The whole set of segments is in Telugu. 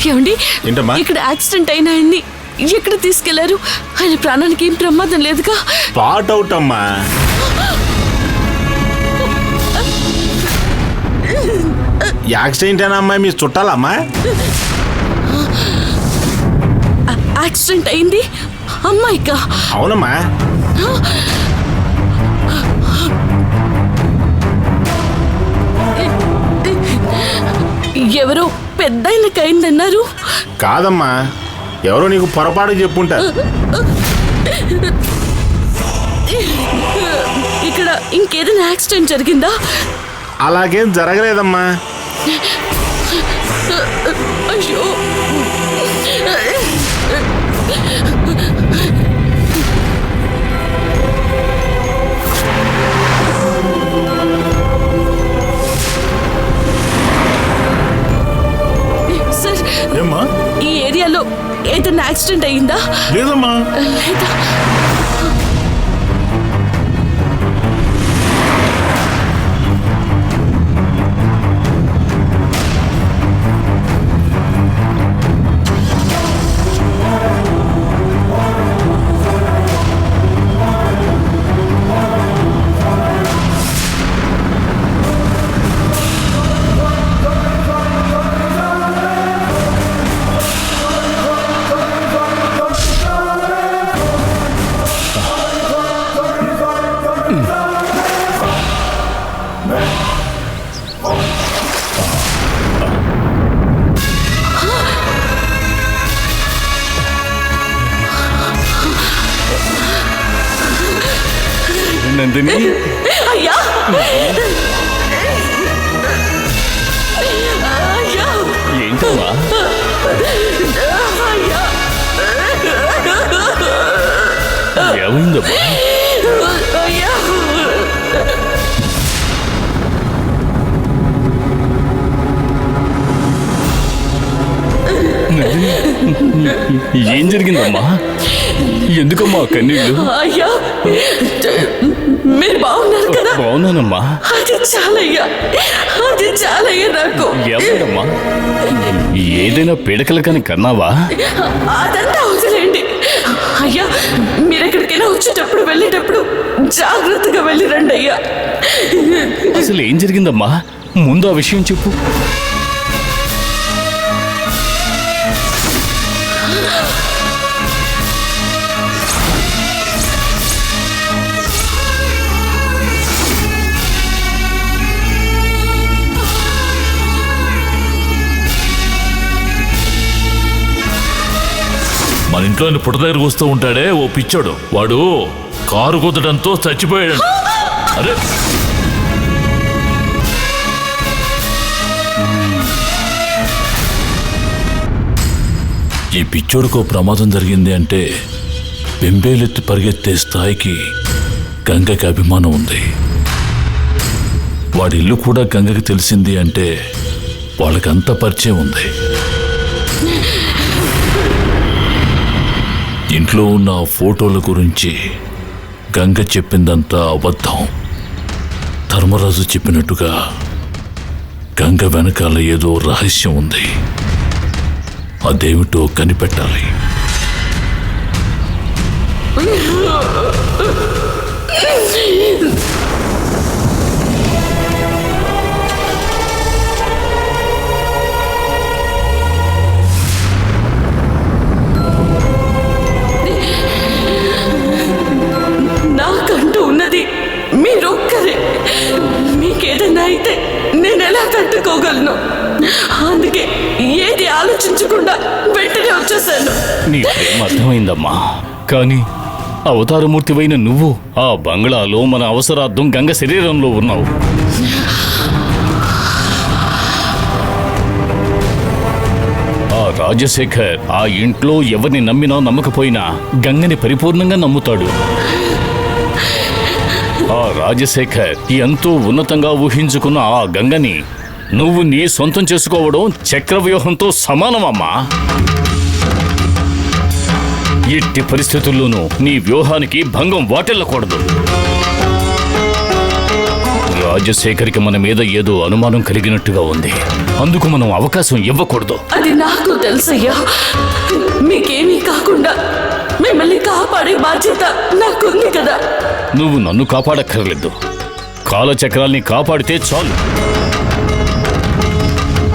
ఏమండి, ఇక్కడ యాక్సిడెంట్ అయిన ఆయన్ని ఎక్కడ తీసుకెళ్లారు? ఆయన ప్రాణానికి ఏం ప్రమాదం లేదుగా? స్పాట్ అవుట్ అమ్మా. యాక్సిడెంట్ అయినా అమ్మాయి మీ చుట్టాలమ్మా? యాక్సిడెంట్ అయింది అమ్మాయికా? అవునమ్మా. ఎవరో పెద్ద ఆయనకైందన్నారు. కాదమ్మా, ఎవరో నీకు పొరపాటు చెప్పుంటారు. ఇక్కడ ఇంకేదైనా యాక్సిడెంట్ జరిగిందా? అలాగేం జరగలేదమ్మా. అయ్యో, సార్, ఈ ఏరియాలో ఏదైనా యాక్సిడెంట్ అయ్యిందా? లేదమ్మా. లేదా? నందిని, అయ్యా, ఏంటమ్మా? ఏమైందమ్మా? ఏం జరిగిందమ్మా? ఎందుకమ్మా కన్నీళ్ళు? అయ్యా, మీరు బాగున్నారు కదా? బాగున్నానమ్మా. అది చాలయ్యా, అది చాలయ్యా నాకు. ఎవరమ్మా? ఏదైనా పీడకల కానీ కన్నావా? అదంతా అవసరండి అయ్యా. మీరెక్కడికైనా వచ్చేటప్పుడు వెళ్ళేటప్పుడు జాగ్రత్తగా వెళ్ళి రండి అయ్యా. అసలు ఏం జరిగిందమ్మా? ముందు ఆ విషయం చెప్పు. మన ఇంట్లో పుట్ట దగ్గరకు వస్తూ ఉంటాడే ఓ పిచ్చోడు, వాడు కారు కుదడంతో చచ్చిపోయాడు. అరే, ఈ పిచ్చోడుకో ప్రమాదం జరిగింది అంటే బెంబేలెత్తి పరిగెత్తే స్థాయికి గంగకి అభిమానం ఉంది. వాడి ఇల్లు కూడా గంగకి తెలిసింది అంటే వాళ్ళకంత పరిచయం ఉంది. ఇంట్లో ఉన్న ఫోటోల గురించి గంగ చెప్పిందంతా అబద్ధం. ధర్మరాజు చెప్పినట్టుగా గంగ వెనకాల ఏదో రహస్యం ఉంది. అదేమిటో కనిపెట్టాలి. నాకంటూ ఉన్నది మీరొక్కరే. మీకేదైనా అయితే నేను ఎలా తట్టుకోగలను? అందుకే ఏది ఆలోచించకుండా వెంటనే వచ్చేసాను. నీ ప్రేమ అర్థమైందమ్మా, కానీ అవతారమూర్తివైన నువ్వు ఆ బంగ్లాలో మన అవసరార్థం గంగ శరీరంలో ఉన్నావు. ఆ రాజశేఖర్ ఆ ఇంట్లో ఎవరిని నమ్మినా నమ్మకపోయినా గంగని పరిపూర్ణంగా నమ్ముతాడు. ఆ రాజశేఖర్ ఎంతో ఉన్నతంగా ఊహించుకున్న ఆ గంగని నువ్వు నీ సొంతం చేసుకోవడం చక్రవ్యూహంతో సమానమమ్మా. ఎట్టి పరిస్థితుల్లోనూ నీ వ్యూహానికి భంగం వాటిల్లకూడదు. రాజశేఖర్కి మన మీద ఏదో అనుమానం కలిగినట్టుగా ఉంది. అందుకు మనం అవకాశం ఇవ్వకూడదు. అది నాకు తెలుసయ్యా. మీకేమీ కాకుండా మిమ్మల్ని కాపాడే బాధ్యత నాకుంది కదా. నువ్వు నన్ను కాపాడక్కర్లేదు. కాలచక్రాల్ని కాపాడితే చాలు.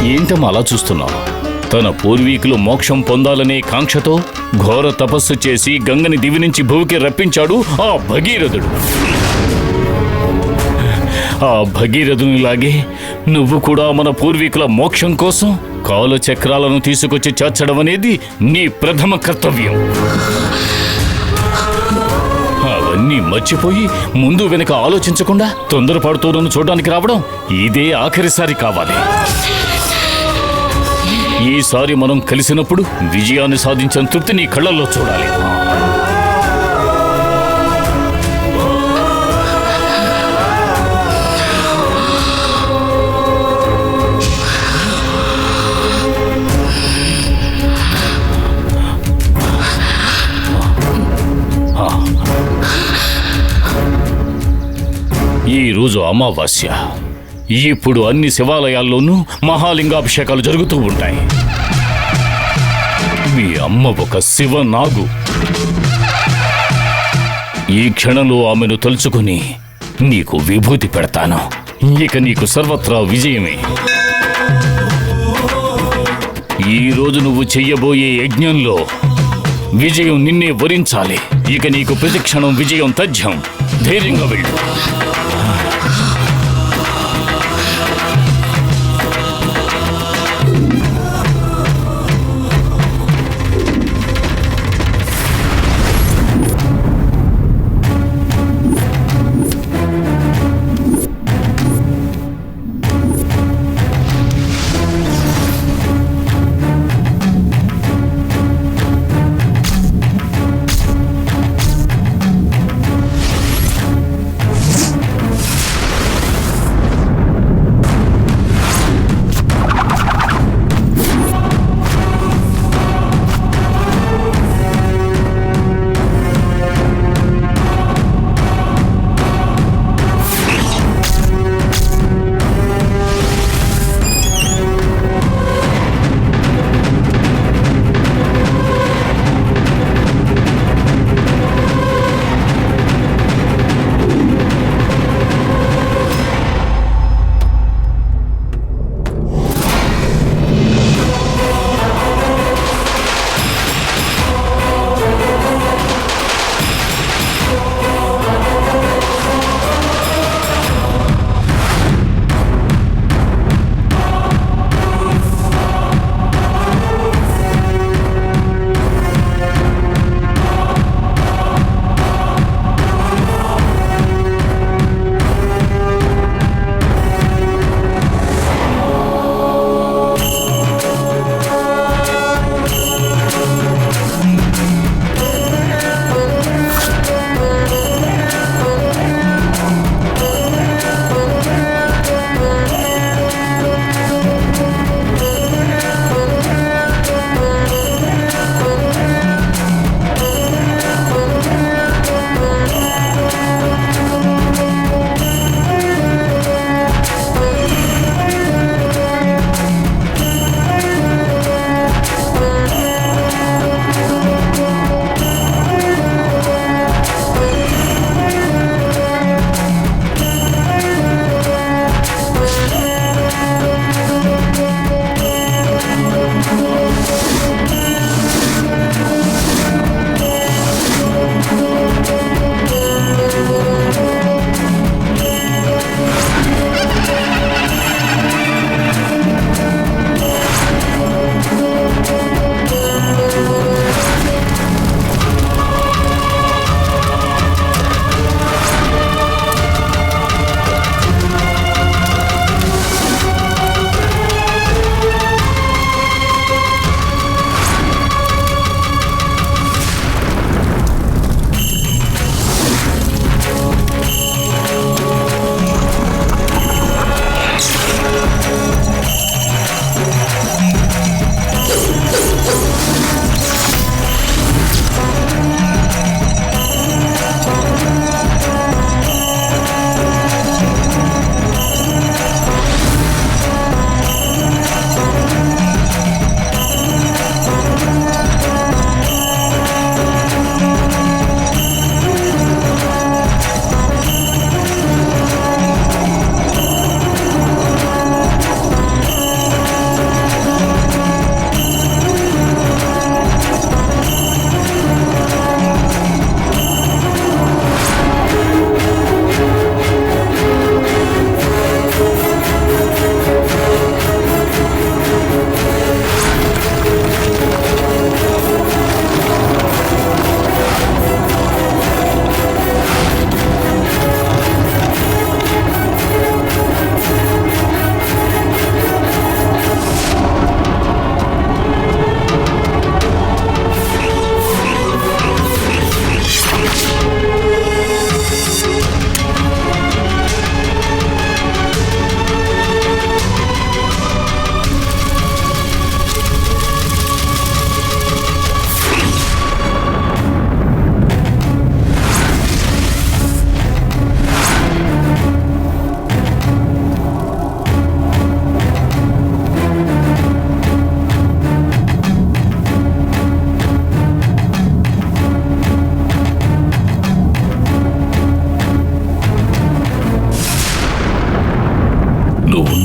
ఏంటమ్మా అలా చూస్తున్నావు? తన పూర్వీకులు మోక్షం పొందాలనే కాంక్షతో ఘోర తపస్సు చేసి గంగని దివి నుంచి భూమికి రప్పించాడు ఆ భగీరథుడు. ఆ భగీరథునిలాగే నువ్వు కూడా మన పూర్వీకుల మోక్షం కోసం కాలచక్రాలను తీసుకొచ్చి చేర్చడం అనేది నీ ప్రథమ కర్తవ్యం. అవన్నీ మర్చిపోయి ముందు వెనక ఆలోచించకుండా తొందరపడుతూ నన్ను చూడడానికి రావడం ఇదే ఆఖరిసారి కావాలి. ఈసారి మనం కలిసినప్పుడు విజయాన్ని సాధించిన తృప్తి నీ కళ్ళల్లో చూడాలి. ఈరోజు అమావాస్య. ఇప్పుడు అన్ని శివాలయాల్లోనూ మహాలింగాభిషేకాలు జరుగుతూ ఉంటాయి. మీ అమ్మ ఒక శివనాగు. ఈ క్షణంలో ఆమెను తలుచుకుని నీకు విభూతి పెడతాను. ఇక నీకు సర్వత్రా విజయమే. ఈరోజు నువ్వు చెయ్యబోయే యజ్ఞంలో విజయం నిన్నే వరించాలి. ఇక నీకు ప్రతిక్షణం విజయం తథ్యం. ధైర్యంగా వెళ్ళు.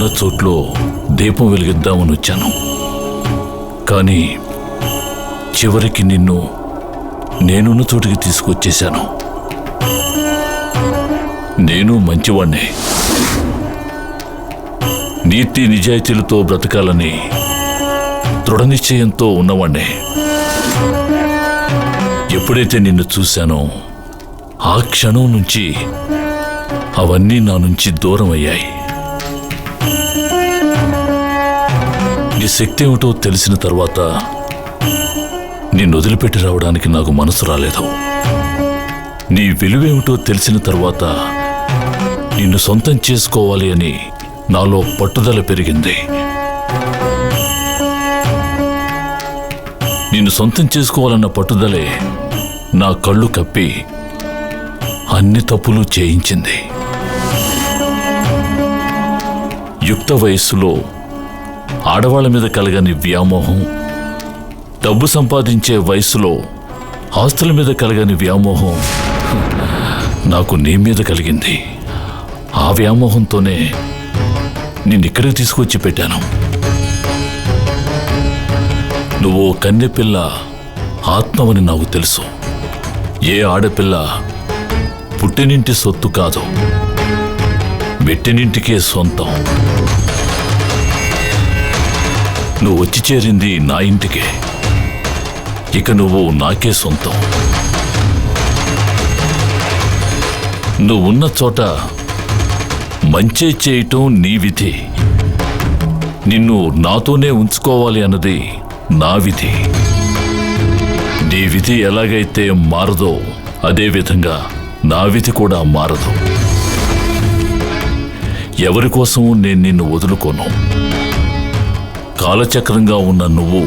ఉన్న చోట్లో దీపం వెలిగిద్దామని వచ్చాను. కానీ చివరికి నిన్ను నేనున్న చోటికి తీసుకొచ్చేశాను. నేను మంచివాణ్ణే, నీతి నిజాయితీలతో బ్రతకాలని దృఢ నిశ్చయంతో ఉన్నవాణ్ణే. ఎప్పుడైతే నిన్ను చూశానో ఆ క్షణం నుంచి అవన్నీ నా నుంచి దూరం అయ్యాయి. నీ శక్తి ఏమిటో తెలిసిన తర్వాత నిన్ను వదిలిపెట్టి రావడానికి నాకు మనసు రాలేదు. నీ విలువేమిటో తెలిసిన తర్వాత నిన్ను సొంతం చేసుకోవాలి అని నాలో పట్టుదల పెరిగింది. నిన్ను సొంతం చేసుకోవాలన్న పట్టుదలే నా కళ్ళు కప్పి అన్ని తప్పులు చేయించింది. యుక్త వయస్సులో ఆడవాళ్ల మీద కలగని వ్యామోహం, డబ్బు సంపాదించే వయస్సులో ఆస్తుల మీద కలగని వ్యామోహం నాకు నీ మీద కలిగింది. ఆ వ్యామోహంతోనే నిన్నిక్కడికి తీసుకొచ్చి పెట్టాను. నువ్వు కన్నెపిల్ల ఆత్మవని నాకు తెలుసు. ఏ ఆడపిల్ల పుట్టినింటి సొత్తు కాదు, మెట్టినింటికే సొంతం. నువ్వు వచ్చి చేరింది నా ఇంటికే, ఇక నువ్వు నాకే సొంతం. నువ్వున్న చోట మంచే చేయటం నీ విధి. నిన్ను నాతోనే ఉంచుకోవాలి అన్నది నా విధి. నీ విధి ఎలాగైతే మారదో అదేవిధంగా నా విధి కూడా మారదు. ఎవరి కోసం నేను నిన్ను వదులుకోను. కాలచక్రంగా ఉన్న నువ్వు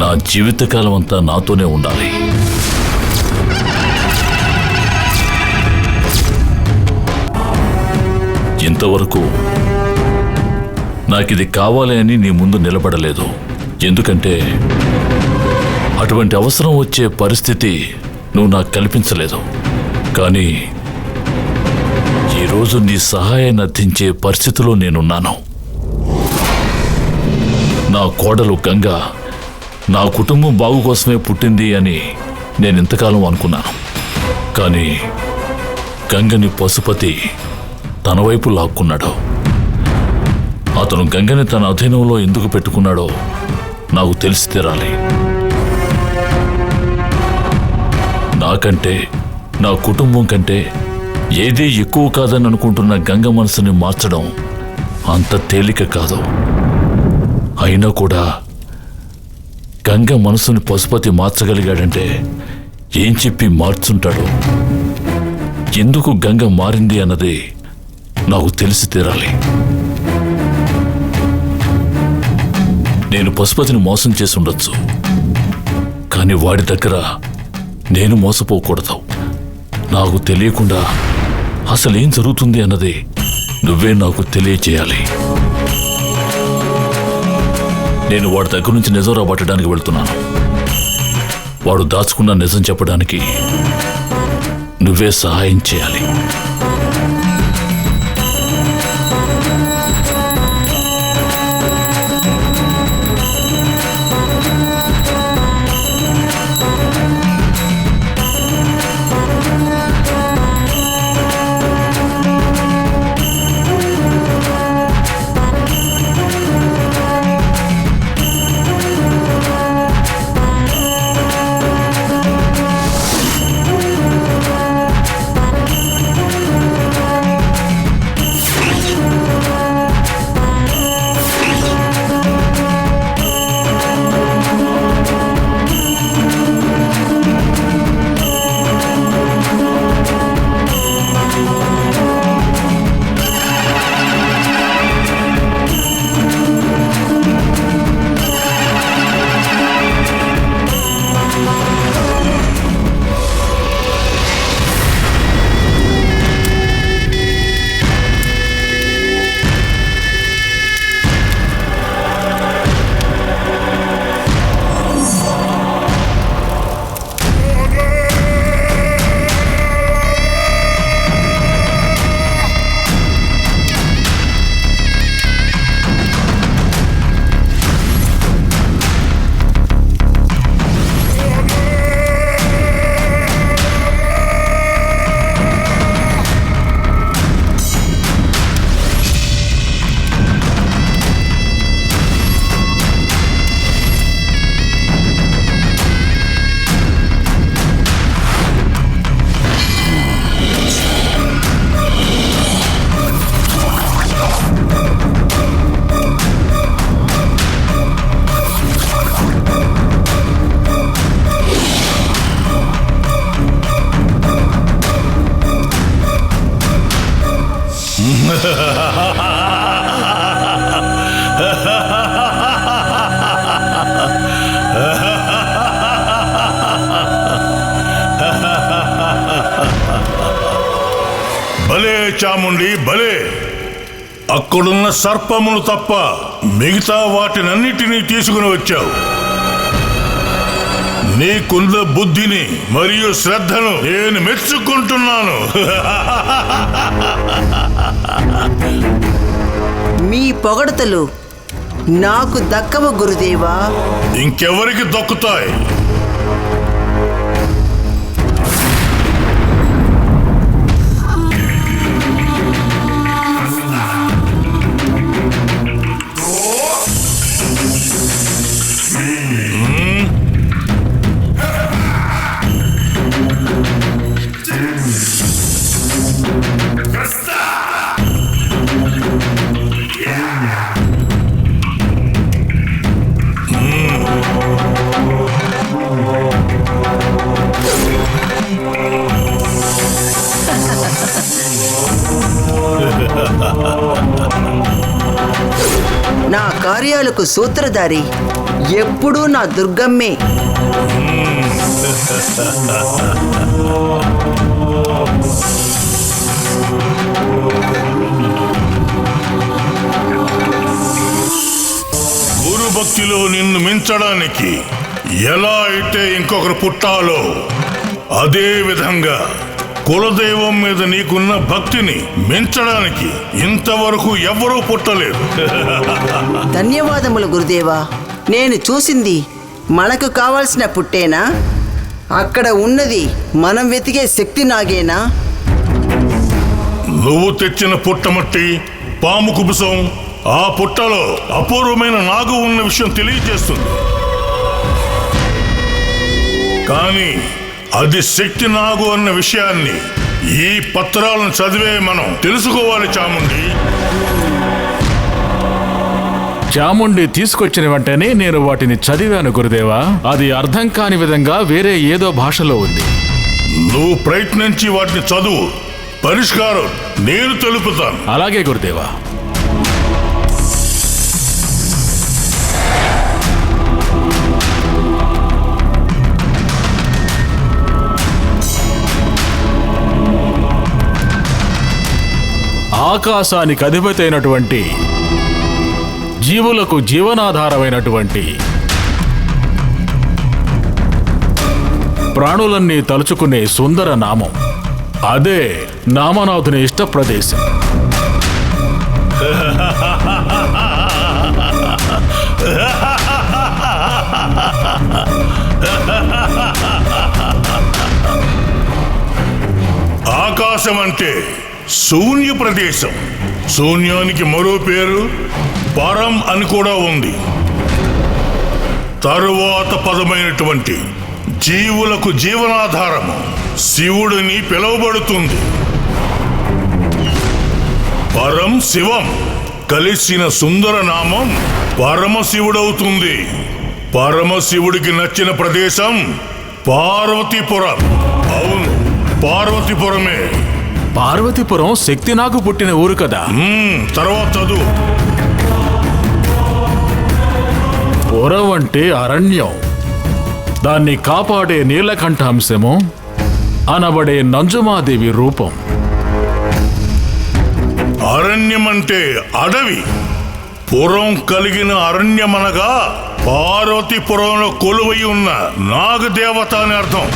నా జీవితకాలం అంతా నాతోనే ఉండాలి. ఇంతవరకు నాకిది కావాలి అని నీ ముందు నిలబడలేదు. ఎందుకంటే అటువంటి అవసరం వచ్చే పరిస్థితి నువ్వు నాకు కల్పించలేదు. కానీ ఈరోజు నీ సహాయాన్ని అర్థించే పరిస్థితిలో నేనున్నాను. నా కోడలు గంగ నా కుటుంబం బాగు కోసమే పుట్టింది అని నేను ఇంతకాలం అనుకున్నాను. కానీ గంగని పశుపతి తన వైపు లాక్కున్నాడు. అతను గంగని తన అధీనంలో ఎందుకు పెట్టుకున్నాడో నాకు తెలిసి తీరాలి. నాకంటే నా కుటుంబం కంటే ఏదీ ఎక్కువ కాదని అనుకుంటున్న గంగ మనసుని మార్చడం అంత తేలిక కాదు. అయినా కూడా గంగ మనసుని పశుపతి మార్చగలిగాడంటే ఏం చెప్పి మార్చుంటాడు? ఎందుకు గంగ మారింది అన్నది నాకు తెలిసి తీరాలి. నేను పశుపతిని మోసం చేసి ఉండొచ్చు, కానీ వాడి దగ్గర నేను మోసపోకూడదు. నాకు తెలియకుండా అసలేం జరుగుతుంది అన్నది నువ్వే నాకు తెలియచేయాలి. నేను వాడి దగ్గర నుంచి నిజం రాబట్టడానికి వెళ్తున్నాను. వాడు దాచుకున్న నిజం చెప్పడానికి నువ్వే సహాయం చేయాలి. భలే చాముండి భలే. అక్కడున్న సర్పమును తప్ప మిగతా వాటినన్నిటినీ తీసుకుని వచ్చావు. నీకున్న బుద్ధిని మరియు శ్రద్ధను నేను మెచ్చుకుంటున్నాను. మీ పొగడతలు నాకు దక్కవు గురుదేవా. ఇంకెవరికి దక్కుతాయి? నా కార్యాలకు సూత్రధారి ఎప్పుడూ నా దుర్గమ్మే. గురు భక్తిలో నిన్ను మించడానికి ఎలా అయితే ఇంకొకరు పుట్టాలో అదే విధంగా కులదైవం మీద నీకున్న భక్తిని మించడానికి ఇంతవరకు ఎవ్వరూ పుట్టలేదు. ధన్యవాదములు గురుదేవా. నేను చూసింది మనకు కావాల్సిన పుట్టేనా? అక్కడ ఉన్నది మనం వెతికే శక్తి నాగేనా? నువ్వు తెచ్చిన పుట్టమట్టి, పాము కుబుసం, ఆ పుట్టలో అపూర్వమైన నాగు ఉన్న విషయం తెలియజేస్తుంది. కానీ అది శక్తి నాగు అన్న విషయాన్ని ఈ పత్రాలను చదివే మనం తెలుసుకోవాలి చాముండి. చాముండి తీసుకొచ్చిన వెంటనే నేను వాటిని చదివాను గురుదేవా. అది అర్థం కాని విధంగా వేరే ఏదో భాషలో ఉంది. నువ్వు ప్రయత్నించి వాటిని చదువు. పరిష్కారం నేను తెలుపుతాను. అలాగే గురుదేవా. ఆకాశానికి అధిపతి అయినటువంటి, జీవులకు జీవనాధారమైనటువంటి, ప్రాణులన్నీ తలుచుకునే సుందర నామం, అదే నామనాథుని ఇష్ట ప్రదేశం. ఆకాశం అంటే శూన్య ప్రదేశం. శూన్యానికి మరో పేరు పరం అని కూడా ఉంది. తరువాత పదమైనటువంటి జీవులకు జీవనాధారము శివుడిని పిలువబడుతుంది. పరం శివం కలిసిన సుందర నామం పరమశివుడవుతుంది. పరమశివుడికి నచ్చిన ప్రదేశం పార్వతీపురం. అవును, పార్వతీపురమే. పార్వతీపురం శక్తి నాకు పుట్టిన ఊరు కదా. తర్వాత చదువు. పురం అంటే అరణ్యం. దాన్ని కాపాడే నీలకంఠాంశము అనబడే నంజుమాదేవి రూపం. అరణ్యం అంటే అడవి. పురం కలిగిన అరణ్యమనగా పార్వతీపురంలో కొలువై ఉన్న నాగదేవత అని అర్థం.